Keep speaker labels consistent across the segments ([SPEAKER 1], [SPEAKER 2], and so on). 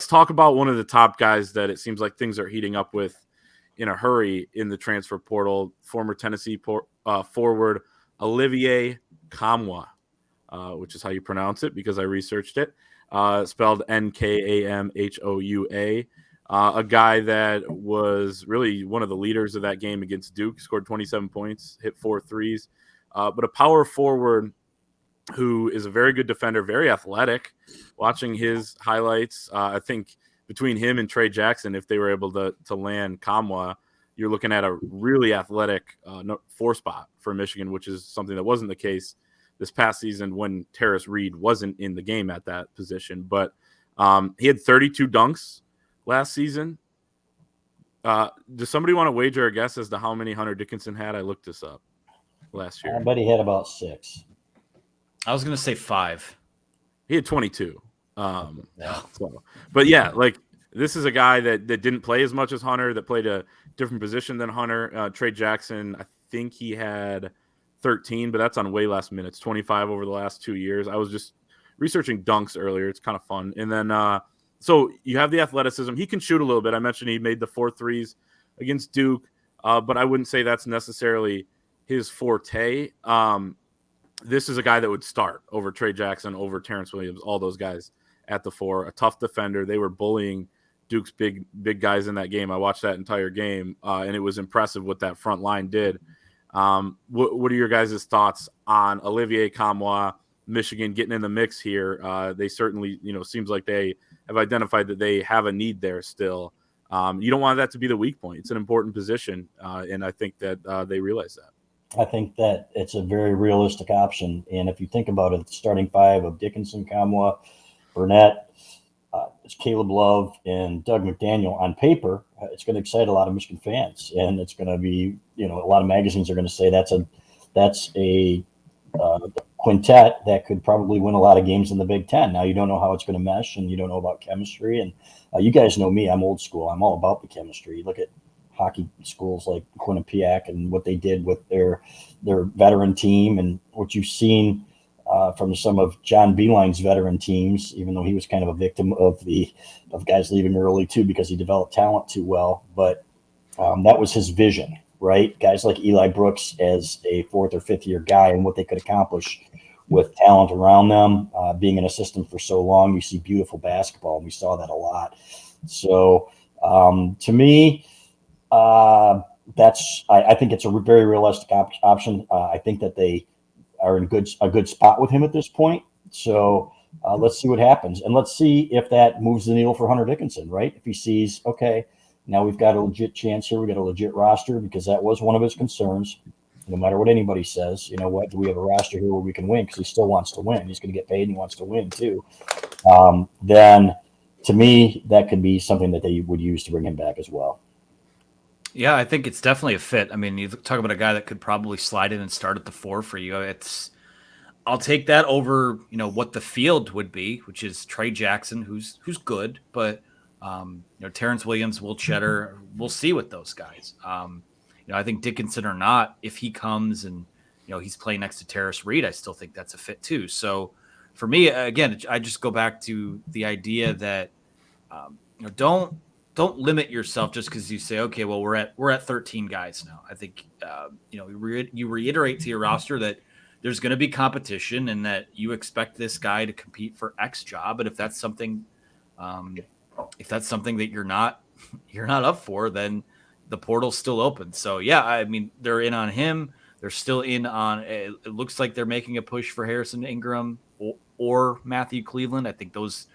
[SPEAKER 1] talk about one of the top guys that it seems like things are heating up with in a hurry in the transfer portal, former Tennessee forward Olivier Nkamhoua, which is how you pronounce it because I researched it, spelled Nkamhoua. A guy that was really one of the leaders of that game against Duke, scored 27 points, hit 4 threes, but a power forward who is a very good defender, very athletic. Watching his highlights, I think between him and Trey Jackson, if they were able to land Nkamhoua, you're looking at a really athletic 4 spot for Michigan, which is something that wasn't the case this past season when Terrace Reed wasn't in the game at that position. But he had 32 dunks last season. Does somebody want to wager a guess as to how many Hunter Dickinson had? I looked this up last year.
[SPEAKER 2] I bet he had about 6.
[SPEAKER 3] I was going to say 5.
[SPEAKER 1] He had 22. But yeah, like this is a guy that didn't play as much as Hunter, that played a different position than Hunter. Trey Jackson, I think he had 13, but that's on way less minutes, 25 over the last 2 years. I was just researching dunks earlier. It's kind of fun. And then, so you have the athleticism. He can shoot a little bit. I mentioned he made the 4 threes against Duke, but I wouldn't say that's necessarily his forte. This is a guy that would start over Trey Jackson, over Terrence Williams, all those guys at the 4. A tough defender. They were bullying Duke's big guys in that game. I watched that entire game, and it was impressive what that front line did. What are your guys' thoughts on Olivier Nkamhoua, Michigan getting in the mix here? They certainly, seems like they have identified that they have a need there still. You don't want that to be the weak point. It's an important position, and I think that they realize that.
[SPEAKER 2] I think that it's a very realistic option. And if you think about it, the starting 5 of Dickinson, Nkamhoua, Burnett, it's Caleb Love, and Doug McDaniel on paper, it's going to excite a lot of Michigan fans. And it's going to be, a lot of magazines are going to say that's a quintet that could probably win a lot of games in the Big Ten. Now, you don't know how it's going to mesh, and you don't know about chemistry. And you guys know me. I'm old school. I'm all about the chemistry. Look at hockey schools like Quinnipiac and what they did with their veteran team, and what you've seen from some of John Beeline's veteran teams, even though he was kind of a victim of guys leaving early too because he developed talent too well. But that was his vision, right? Guys like Eli Brooks as a 4th or 5th year guy and what they could accomplish with talent around them. Being in a system for so long, you see beautiful basketball, and we saw that a lot. So to me, I think it's a very realistic option. I think that they are in a good spot with him at this point. So let's see what happens, and let's see if that moves the needle for Hunter Dickinson, right? If he sees, okay, now we've got a legit chance here, we got a legit roster, because that was one of his concerns. No matter what anybody says, do we have a roster here where we can win? Because he still wants to win. He's going to get paid and he wants to win too. Then to me, that could be something that they would use to bring him back as well.
[SPEAKER 3] Yeah, I think it's definitely a fit. I mean, you talk about a guy that could probably slide in and start at the 4 for you. I'll take that over, what the field would be, which is Trey Jackson, who's good, but Terrence Williams, Will Cheddar, we'll see with those guys. I think Dickinson or not, if he comes and he's playing next to Terrace Reed, I still think that's a fit too. So for me, again, I just go back to the idea that don't limit yourself just because you say, okay, well, we're at 13 guys now. I think you reiterate to your roster that there's going to be competition and that you expect this guy to compete for X job. And if that's something that you're not up for, then the portal's still open. So yeah, I mean, they're in on him. They're still in on. It looks like they're making a push for Harrison Ingram or Matthew Cleveland. I think those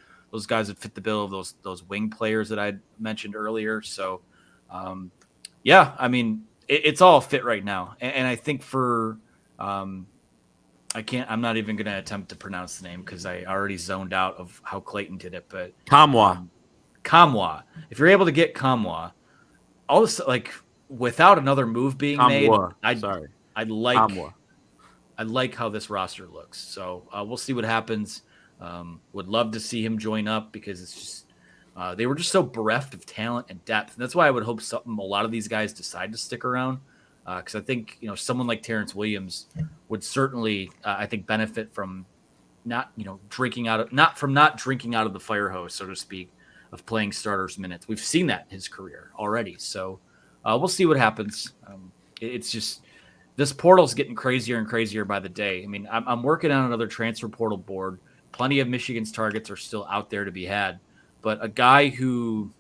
[SPEAKER 3] guys would fit the bill of those wing players that I mentioned earlier. So, yeah, I mean, it's all fit right now. And I think for, I'm not even going to attempt to pronounce the name because I already zoned out of how Clayton did it, but Nkamhoua. If you're able to get Nkamhoua, all this, like, without another move being made, I like how this roster looks. So we'll see what happens. Would love to see him join up because it's just they were just so bereft of talent and depth, and that's why I would hope a lot of these guys decide to stick around because I think someone like Terrence Williams would certainly I think benefit from not drinking out of the fire hose, so to speak, of playing starters minutes. We've seen that in his career already. So we'll see what happens. It's just this portal's getting crazier and crazier by the day. I mean, I'm working on another transfer portal board. Plenty of Michigan's targets are still out there to be had, but a guy who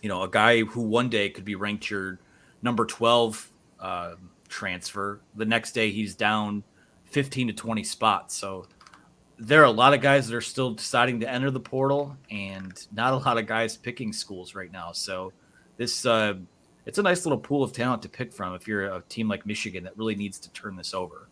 [SPEAKER 3] one day could be ranked your number 12 transfer, the next day he's down 15 to 20 spots. So there are a lot of guys that are still deciding to enter the portal, and not a lot of guys picking schools right now. So this it's a nice little pool of talent to pick from if you're a team like Michigan that really needs to turn this over.